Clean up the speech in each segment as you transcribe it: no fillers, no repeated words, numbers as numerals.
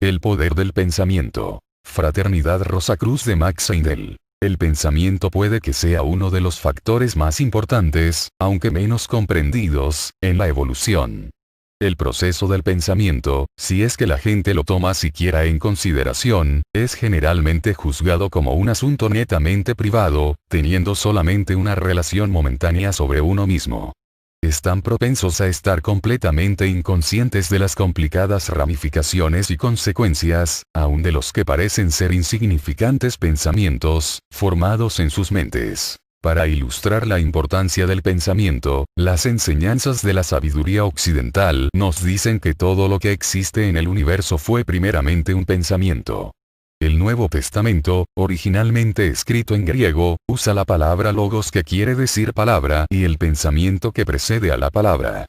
El poder del pensamiento. Fraternidad Rosacruz de Max Heindel. El pensamiento puede que sea uno de los factores más importantes, aunque menos comprendidos, en la evolución. El proceso del pensamiento, si es que la gente lo toma siquiera en consideración, es generalmente juzgado como un asunto netamente privado, teniendo solamente una relación momentánea sobre uno mismo. Están propensos a estar completamente inconscientes de las complicadas ramificaciones y consecuencias, aun de los que parecen ser insignificantes pensamientos, formados en sus mentes. Para ilustrar la importancia del pensamiento, las enseñanzas de la sabiduría occidental nos dicen que todo lo que existe en el universo fue primeramente un pensamiento. El Nuevo Testamento, originalmente escrito en griego, usa la palabra logos que quiere decir palabra y el pensamiento que precede a la palabra.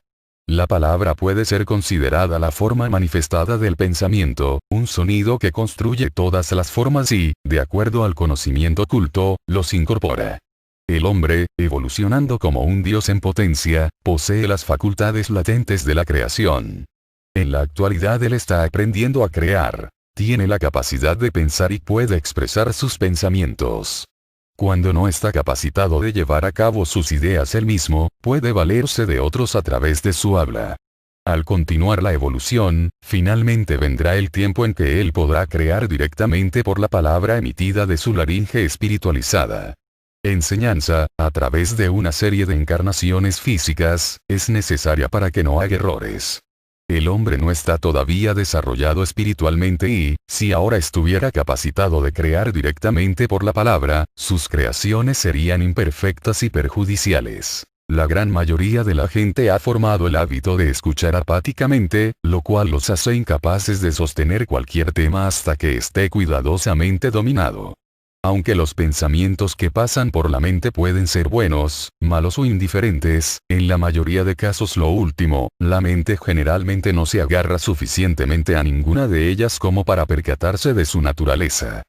La palabra puede ser considerada la forma manifestada del pensamiento, un sonido que construye todas las formas y, de acuerdo al conocimiento oculto, los incorpora. El hombre, evolucionando como un dios en potencia, posee las facultades latentes de la creación. En la actualidad él está aprendiendo a crear. Tiene la capacidad de pensar y puede expresar sus pensamientos. Cuando no está capacitado de llevar a cabo sus ideas él mismo, puede valerse de otros a través de su habla. Al continuar la evolución, finalmente vendrá el tiempo en que él podrá crear directamente por la palabra emitida de su laringe espiritualizada. Enseñanza, a través de una serie de encarnaciones físicas, es necesaria para que no haga errores. El hombre no está todavía desarrollado espiritualmente y, si ahora estuviera capacitado de crear directamente por la palabra, sus creaciones serían imperfectas y perjudiciales. La gran mayoría de la gente ha formado el hábito de escuchar apáticamente, lo cual los hace incapaces de sostener cualquier tema hasta que esté cuidadosamente dominado. Aunque los pensamientos que pasan por la mente pueden ser buenos, malos o indiferentes, en la mayoría de casos lo último, la mente generalmente no se agarra suficientemente a ninguna de ellas como para percatarse de su naturaleza.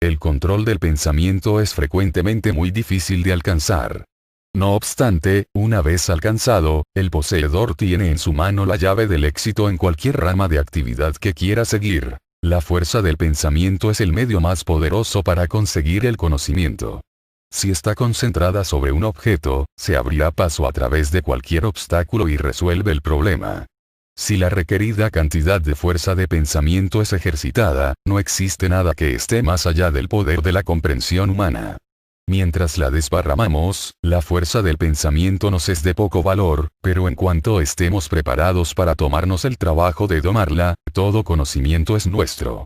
El control del pensamiento es frecuentemente muy difícil de alcanzar. No obstante, una vez alcanzado, el poseedor tiene en su mano la llave del éxito en cualquier rama de actividad que quiera seguir. La fuerza del pensamiento es el medio más poderoso para conseguir el conocimiento. Si está concentrada sobre un objeto, se abrirá paso a través de cualquier obstáculo y resuelve el problema. Si la requerida cantidad de fuerza de pensamiento es ejercitada, no existe nada que esté más allá del poder de la comprensión humana. Mientras la desparramamos, la fuerza del pensamiento nos es de poco valor, pero en cuanto estemos preparados para tomarnos el trabajo de domarla, todo conocimiento es nuestro.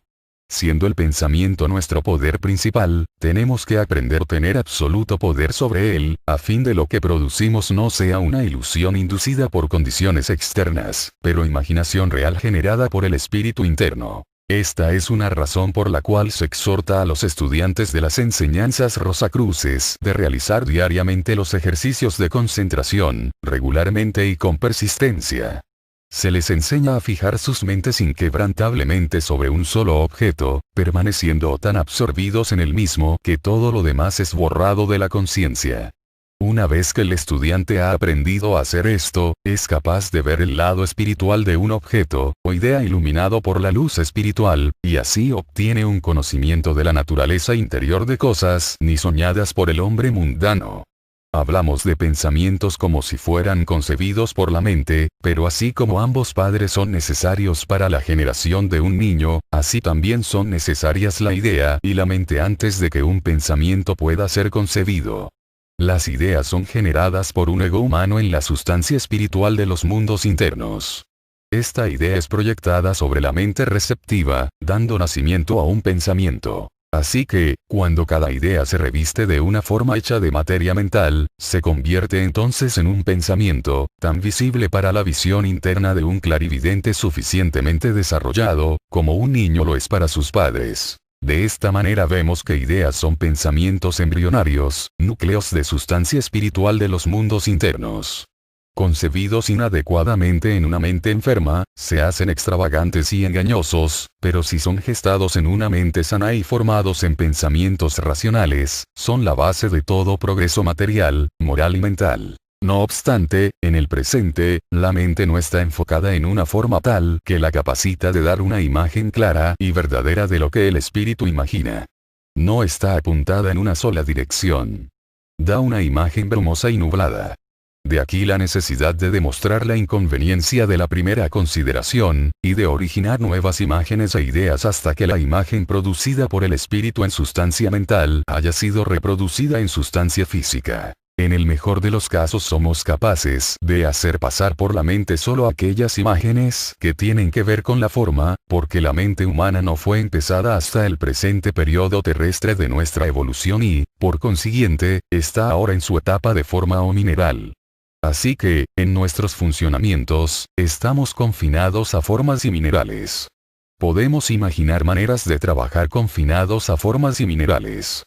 Siendo el pensamiento nuestro poder principal, tenemos que aprender a tener absoluto poder sobre él, a fin de lo que producimos no sea una ilusión inducida por condiciones externas, pero imaginación real generada por el espíritu interno. Esta es una razón por la cual se exhorta a los estudiantes de las enseñanzas rosacruces de realizar diariamente los ejercicios de concentración, regularmente y con persistencia. Se les enseña a fijar sus mentes inquebrantablemente sobre un solo objeto, permaneciendo tan absorbidos en el mismo que todo lo demás es borrado de la conciencia. Una vez que el estudiante ha aprendido a hacer esto, es capaz de ver el lado espiritual de un objeto, o idea iluminado por la luz espiritual, y así obtiene un conocimiento de la naturaleza interior de cosas ni soñadas por el hombre mundano. Hablamos de pensamientos como si fueran concebidos por la mente, pero así como ambos padres son necesarios para la generación de un niño, así también son necesarias la idea y la mente antes de que un pensamiento pueda ser concebido. Las ideas son generadas por un ego humano en la sustancia espiritual de los mundos internos. Esta idea es proyectada sobre la mente receptiva, dando nacimiento a un pensamiento. Así que, cuando cada idea se reviste de una forma hecha de materia mental, se convierte entonces en un pensamiento, tan visible para la visión interna de un clarividente suficientemente desarrollado, como un niño lo es para sus padres. De esta manera vemos que ideas son pensamientos embrionarios, núcleos de sustancia espiritual de los mundos internos. Concebidos inadecuadamente en una mente enferma, se hacen extravagantes y engañosos, pero si son gestados en una mente sana y formados en pensamientos racionales, son la base de todo progreso material, moral y mental. No obstante, en el presente, la mente no está enfocada en una forma tal que la capacita de dar una imagen clara y verdadera de lo que el espíritu imagina. No está apuntada en una sola dirección. Da una imagen brumosa y nublada. De aquí la necesidad de demostrar la inconveniencia de la primera consideración, y de originar nuevas imágenes e ideas hasta que la imagen producida por el espíritu en sustancia mental haya sido reproducida en sustancia física. En el mejor de los casos somos capaces de hacer pasar por la mente solo aquellas imágenes que tienen que ver con la forma, porque la mente humana no fue empezada hasta el presente periodo terrestre de nuestra evolución y, por consiguiente, está ahora en su etapa de forma o mineral. Así que, en nuestros funcionamientos, estamos confinados a formas y minerales. Podemos imaginar maneras de trabajar confinados a formas y minerales.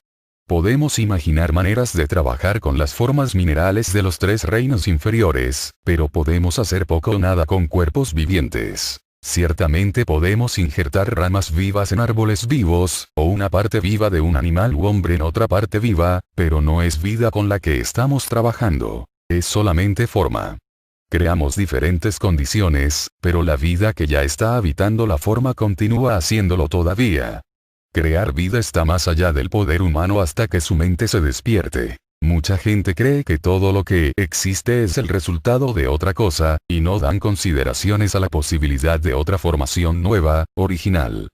Podemos imaginar maneras de trabajar con las formas minerales de los tres reinos inferiores, pero podemos hacer poco o nada con cuerpos vivientes. Ciertamente podemos injertar ramas vivas en árboles vivos, o una parte viva de un animal u hombre en otra parte viva, pero no es vida con la que estamos trabajando. Es solamente forma. Creamos diferentes condiciones, pero la vida que ya está habitando la forma continúa haciéndolo todavía. Crear vida está más allá del poder humano hasta que su mente se despierte. Mucha gente cree que todo lo que existe es el resultado de otra cosa, y no dan consideraciones a la posibilidad de otra formación nueva, original.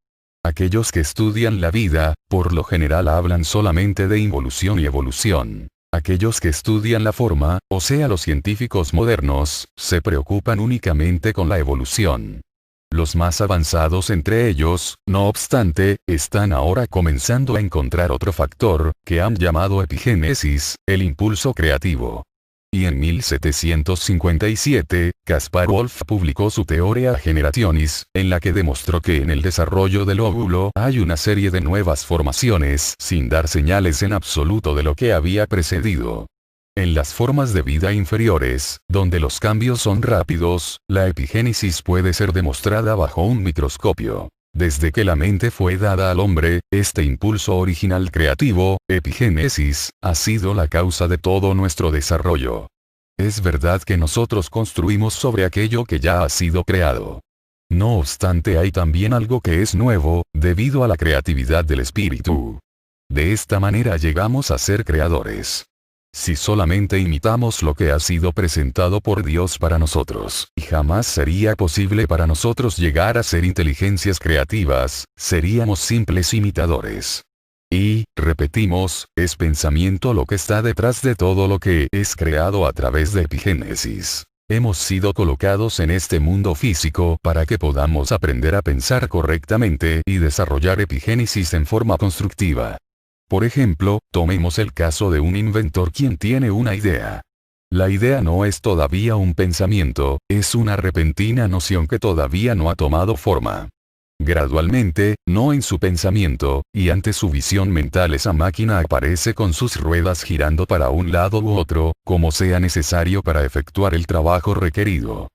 Aquellos que estudian la vida, por lo general hablan solamente de involución y evolución. Aquellos que estudian la forma, o sea los científicos modernos, se preocupan únicamente con la evolución. Los más avanzados entre ellos, no obstante, están ahora comenzando a encontrar otro factor, que han llamado epigénesis, el impulso creativo. Y en 1757, Caspar Wolf publicó su Theoria Generationis, en la que demostró que en el desarrollo del óvulo hay una serie de nuevas formaciones sin dar señales en absoluto de lo que había precedido. En las formas de vida inferiores, donde los cambios son rápidos, la epigénesis puede ser demostrada bajo un microscopio. Desde que la mente fue dada al hombre, este impulso original creativo, epigénesis, ha sido la causa de todo nuestro desarrollo. Es verdad que nosotros construimos sobre aquello que ya ha sido creado. No obstante, hay también algo que es nuevo, debido a la creatividad del espíritu. De esta manera llegamos a ser creadores. Si solamente imitamos lo que ha sido presentado por Dios para nosotros, y jamás sería posible para nosotros llegar a ser inteligencias creativas, seríamos simples imitadores. Y, repetimos, es pensamiento lo que está detrás de todo lo que es creado a través de epigénesis. Hemos sido colocados en este mundo físico para que podamos aprender a pensar correctamente y desarrollar epigénesis en forma constructiva. Por ejemplo, tomemos el caso de un inventor quien tiene una idea. La idea no es todavía un pensamiento, es una repentina noción que todavía no ha tomado forma. Gradualmente, no en su pensamiento, y ante su visión mental esa máquina aparece con sus ruedas girando para un lado u otro, como sea necesario para efectuar el trabajo requerido.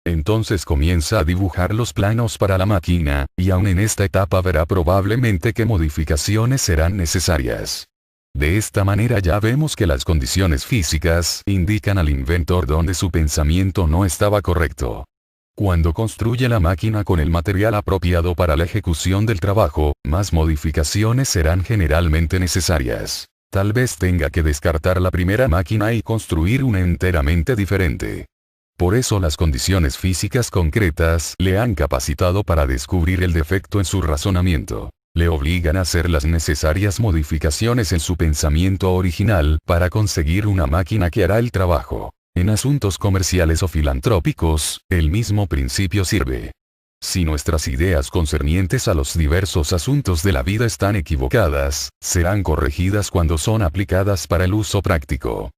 Entonces comienza a dibujar los planos para la máquina, y aún en esta etapa verá probablemente qué modificaciones serán necesarias. De esta manera ya vemos que las condiciones físicas indican al inventor donde su pensamiento no estaba correcto. Cuando construye la máquina con el material apropiado para la ejecución del trabajo, más modificaciones serán generalmente necesarias. Tal vez tenga que descartar la primera máquina y construir una enteramente diferente. Por eso las condiciones físicas concretas le han capacitado para descubrir el defecto en su razonamiento. Le obligan a hacer las necesarias modificaciones en su pensamiento original para conseguir una máquina que hará el trabajo. En asuntos comerciales o filantrópicos, el mismo principio sirve. Si nuestras ideas concernientes a los diversos asuntos de la vida están equivocadas, serán corregidas cuando son aplicadas para el uso práctico.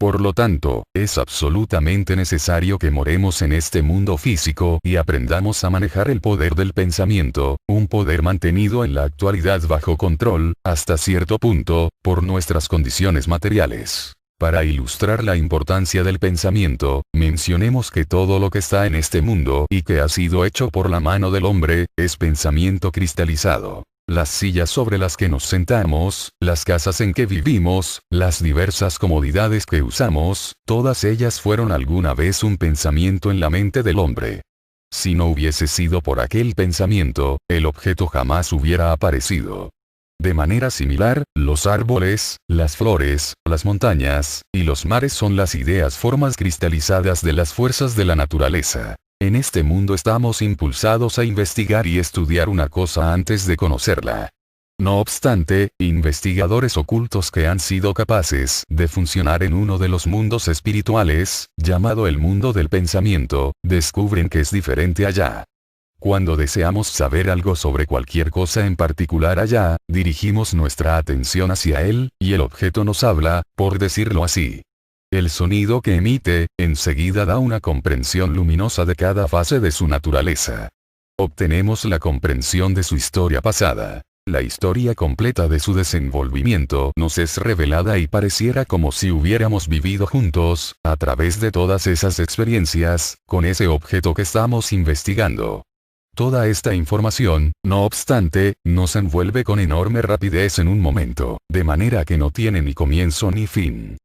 Por lo tanto, es absolutamente necesario que moremos en este mundo físico y aprendamos a manejar el poder del pensamiento, un poder mantenido en la actualidad bajo control, hasta cierto punto, por nuestras condiciones materiales. Para ilustrar la importancia del pensamiento, mencionemos que todo lo que está en este mundo y que ha sido hecho por la mano del hombre, es pensamiento cristalizado. las sillas sobre las que nos sentamos, las casas en que vivimos, las diversas comodidades que usamos, todas ellas fueron alguna vez un pensamiento en la mente del hombre. Si no hubiese sido por aquel pensamiento, el objeto jamás hubiera aparecido. De manera similar, los árboles, las flores, las montañas, y los mares son las ideas formas cristalizadas de las fuerzas de la naturaleza. En este mundo estamos impulsados a investigar y estudiar una cosa antes de conocerla. No obstante, investigadores ocultos que han sido capaces de funcionar en uno de los mundos espirituales, llamado el mundo del pensamiento, descubren que es diferente allá. Cuando deseamos saber algo sobre cualquier cosa en particular allá, dirigimos nuestra atención hacia él, y el objeto nos habla, por decirlo así. El sonido que emite, enseguida da una comprensión luminosa de cada fase de su naturaleza. Obtenemos la comprensión de su historia pasada. La historia completa de su desenvolvimiento nos es revelada y pareciera como si hubiéramos vivido juntos, a través de todas esas experiencias, con ese objeto que estamos investigando. Toda esta información, no obstante, nos envuelve con enorme rapidez en un momento, de manera que no tiene ni comienzo ni fin.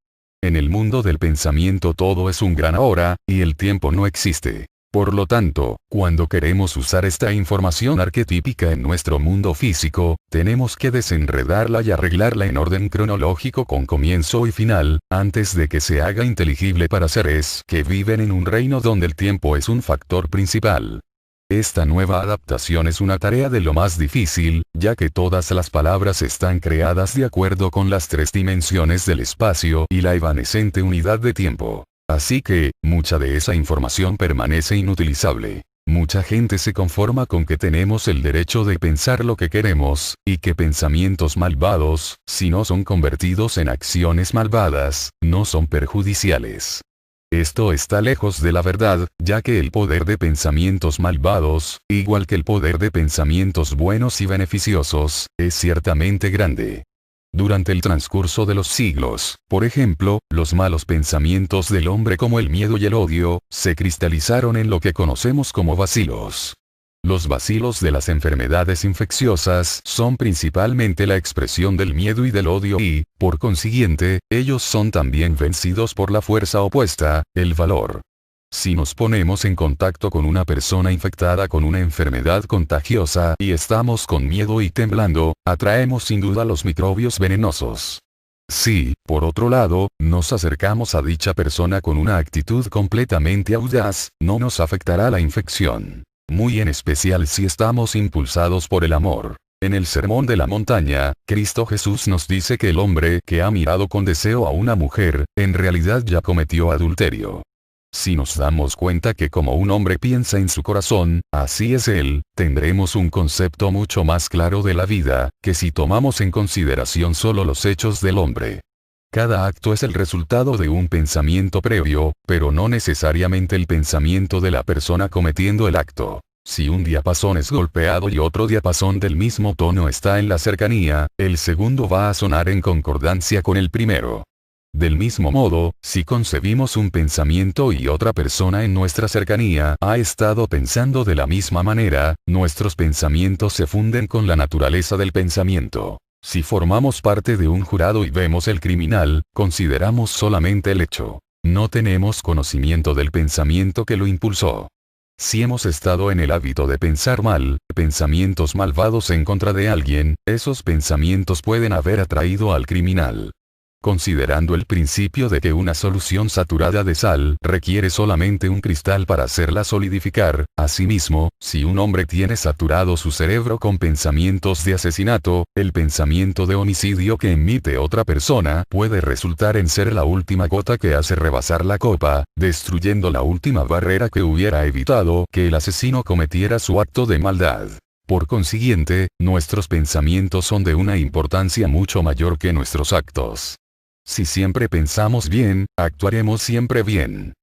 En el mundo del pensamiento todo es un gran ahora, y el tiempo no existe. Por lo tanto, cuando queremos usar esta información arquetípica en nuestro mundo físico, tenemos que desenredarla y arreglarla en orden cronológico con comienzo y final, antes de que se haga inteligible para seres que viven en un reino donde el tiempo es un factor principal. Esta nueva adaptación es una tarea de lo más difícil, ya que todas las palabras están creadas de acuerdo con las tres dimensiones del espacio y la evanescente unidad de tiempo. Así que, mucha de esa información permanece inutilizable. Mucha gente se conforma con que tenemos el derecho de pensar lo que queremos, y que pensamientos malvados, si no son convertidos en acciones malvadas, no son perjudiciales. Esto está lejos de la verdad, ya que el poder de pensamientos malvados, igual que el poder de pensamientos buenos y beneficiosos, es ciertamente grande. Durante el transcurso de los siglos, por ejemplo, los malos pensamientos del hombre como el miedo y el odio, se cristalizaron en lo que conocemos como bacilos. Los bacilos de las enfermedades infecciosas son principalmente la expresión del miedo y del odio y, por consiguiente, ellos son también vencidos por la fuerza opuesta, el valor. Si nos ponemos en contacto con una persona infectada con una enfermedad contagiosa y estamos con miedo y temblando, atraemos sin duda los microbios venenosos. Si, por otro lado, nos acercamos a dicha persona con una actitud completamente audaz, no nos afectará la infección. Muy en especial si estamos impulsados por el amor. En el Sermón de la Montaña, Cristo Jesús nos dice que el hombre que ha mirado con deseo a una mujer, en realidad ya cometió adulterio. Si nos damos cuenta que como un hombre piensa en su corazón, así es él, tendremos un concepto mucho más claro de la vida, que si tomamos en consideración solo los hechos del hombre. Cada acto es el resultado de un pensamiento previo, pero no necesariamente el pensamiento de la persona cometiendo el acto. Si un diapasón es golpeado y otro diapasón del mismo tono está en la cercanía, el segundo va a sonar en concordancia con el primero. Del mismo modo, si concebimos un pensamiento y otra persona en nuestra cercanía ha estado pensando de la misma manera, nuestros pensamientos se funden con la naturaleza del pensamiento. Si formamos parte de un jurado y vemos el criminal, consideramos solamente el hecho. No tenemos conocimiento del pensamiento que lo impulsó. Si hemos estado en el hábito de pensar mal, pensamientos malvados en contra de alguien, esos pensamientos pueden haber atraído al criminal. Considerando el principio de que una solución saturada de sal requiere solamente un cristal para hacerla solidificar, asimismo, si un hombre tiene saturado su cerebro con pensamientos de asesinato, el pensamiento de homicidio que emite otra persona puede resultar en ser la última gota que hace rebasar la copa, destruyendo la última barrera que hubiera evitado que el asesino cometiera su acto de maldad. Por consiguiente, nuestros pensamientos son de una importancia mucho mayor que nuestros actos. Si siempre pensamos bien, actuaremos siempre bien.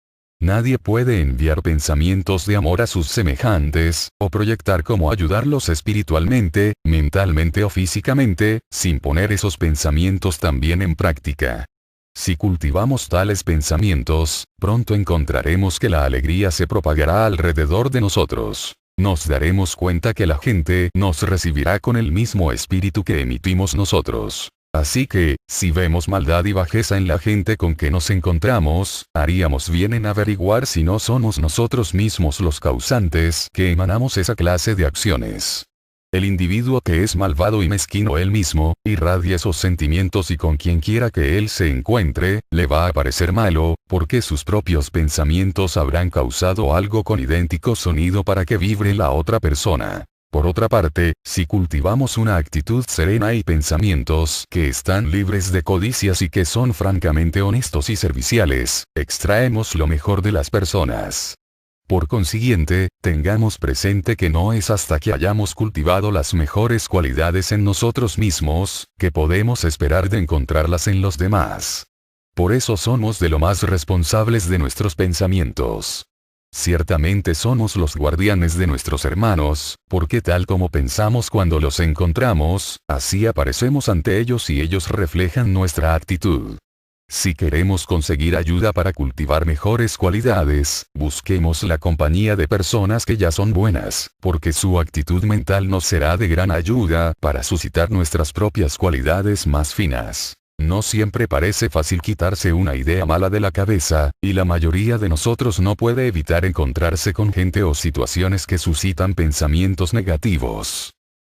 Nadie puede enviar pensamientos de amor a sus semejantes, o proyectar cómo ayudarlos espiritualmente, mentalmente o físicamente, sin poner esos pensamientos también en práctica. Si cultivamos tales pensamientos, pronto encontraremos que la alegría se propagará alrededor de nosotros. nos daremos cuenta que la gente nos recibirá con el mismo espíritu que emitimos nosotros. Así que, si vemos maldad y bajeza en la gente con que nos encontramos, haríamos bien en averiguar si no somos nosotros mismos los causantes que emanamos esa clase de acciones. El individuo que es malvado y mezquino él mismo, irradia esos sentimientos y con quien quiera que él se encuentre, le va a parecer malo, porque sus propios pensamientos habrán causado algo con idéntico sonido para que vibre la otra persona. Por otra parte, si cultivamos una actitud serena y pensamientos que están libres de codicias y que son francamente honestos y serviciales, extraemos lo mejor de las personas. Por consiguiente, tengamos presente que no es hasta que hayamos cultivado las mejores cualidades en nosotros mismos, que podemos esperar de encontrarlas en los demás. Por eso somos de lo más responsables de nuestros pensamientos. Ciertamente somos los guardianes de nuestros hermanos, porque tal como pensamos cuando los encontramos, así aparecemos ante ellos y ellos reflejan nuestra actitud. Si queremos conseguir ayuda para cultivar mejores cualidades, busquemos la compañía de personas que ya son buenas, porque su actitud mental nos será de gran ayuda para suscitar nuestras propias cualidades más finas. No siempre parece fácil quitarse una idea mala de la cabeza, y la mayoría de nosotros no puede evitar encontrarse con gente o situaciones que suscitan pensamientos negativos.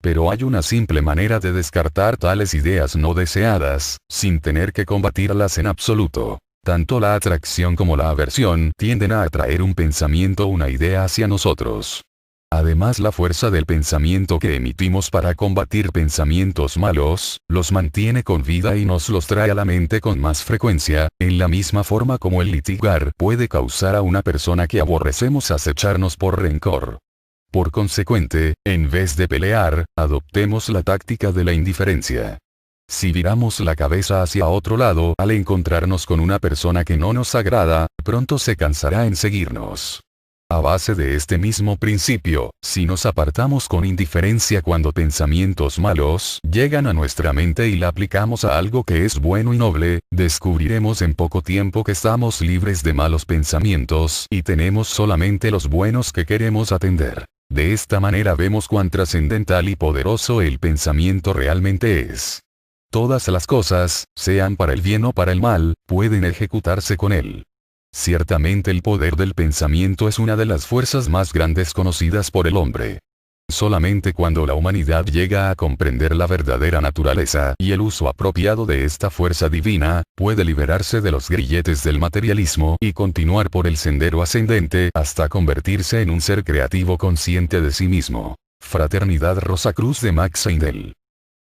Pero hay una simple manera de descartar tales ideas no deseadas, sin tener que combatirlas en absoluto. Tanto la atracción como la aversión tienden a atraer un pensamiento o una idea hacia nosotros. Además, la fuerza del pensamiento que emitimos para combatir pensamientos malos, los mantiene con vida y nos los trae a la mente con más frecuencia, en la misma forma como el litigar puede causar a una persona que aborrecemos acecharnos por rencor. Por consecuente, en vez de pelear, adoptemos la táctica de la indiferencia. Si viramos la cabeza hacia otro lado al encontrarnos con una persona que no nos agrada, pronto se cansará en seguirnos. A base de este mismo principio, si nos apartamos con indiferencia cuando pensamientos malos llegan a nuestra mente y la aplicamos a algo que es bueno y noble, descubriremos en poco tiempo que estamos libres de malos pensamientos y tenemos solamente los buenos que queremos atender. De esta manera vemos cuán trascendental y poderoso el pensamiento realmente es. Todas las cosas, sean para el bien o para el mal, pueden ejecutarse con él. Ciertamente el poder del pensamiento es una de las fuerzas más grandes conocidas por el hombre. Solamente cuando la humanidad llega a comprender la verdadera naturaleza y el uso apropiado de esta fuerza divina, puede liberarse de los grilletes del materialismo y continuar por el sendero ascendente hasta convertirse en un ser creativo consciente de sí mismo. Fraternidad Rosacruz de Max Seidel.